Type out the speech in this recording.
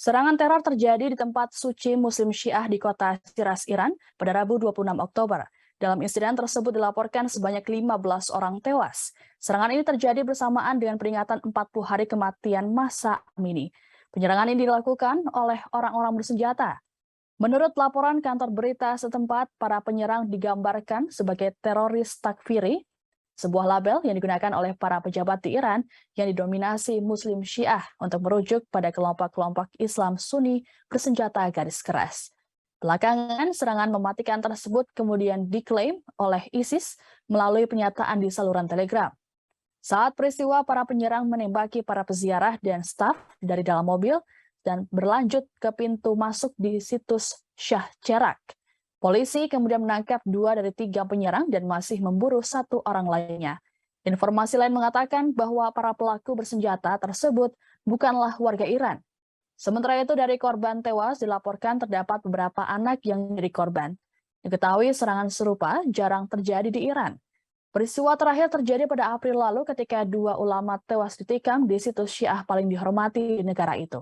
Serangan teror terjadi di tempat suci Muslim Syiah di kota Shiraz, Iran pada Rabu 26 Oktober. Dalam insiden tersebut dilaporkan sebanyak 15 orang tewas. Serangan ini terjadi bersamaan dengan peringatan 40 hari kematian Mahsa Amini. Penyerangan ini dilakukan oleh orang-orang bersenjata. Menurut laporan kantor berita setempat, para penyerang digambarkan sebagai teroris takfiri, sebuah label yang digunakan oleh para pejabat di Iran yang didominasi Muslim Syiah untuk merujuk pada kelompok-kelompok Islam Sunni bersenjata garis keras. Belakangan, serangan mematikan tersebut kemudian diklaim oleh ISIS melalui pernyataan di saluran Telegram. Saat peristiwa, para penyerang menembaki para peziarah dan staf dari dalam mobil dan berlanjut ke pintu masuk di situs Shah Cheragh. Polisi kemudian menangkap 2 dari 3 penyerang dan masih memburu 1 orang lainnya. Informasi lain mengatakan bahwa para pelaku bersenjata tersebut bukanlah warga Iran. Sementara itu, dari korban tewas dilaporkan terdapat beberapa anak yang menjadi korban. Diketahui serangan serupa jarang terjadi di Iran. Peristiwa terakhir terjadi pada April lalu ketika 2 ulama tewas ditikam di situs Syiah paling dihormati di negara itu.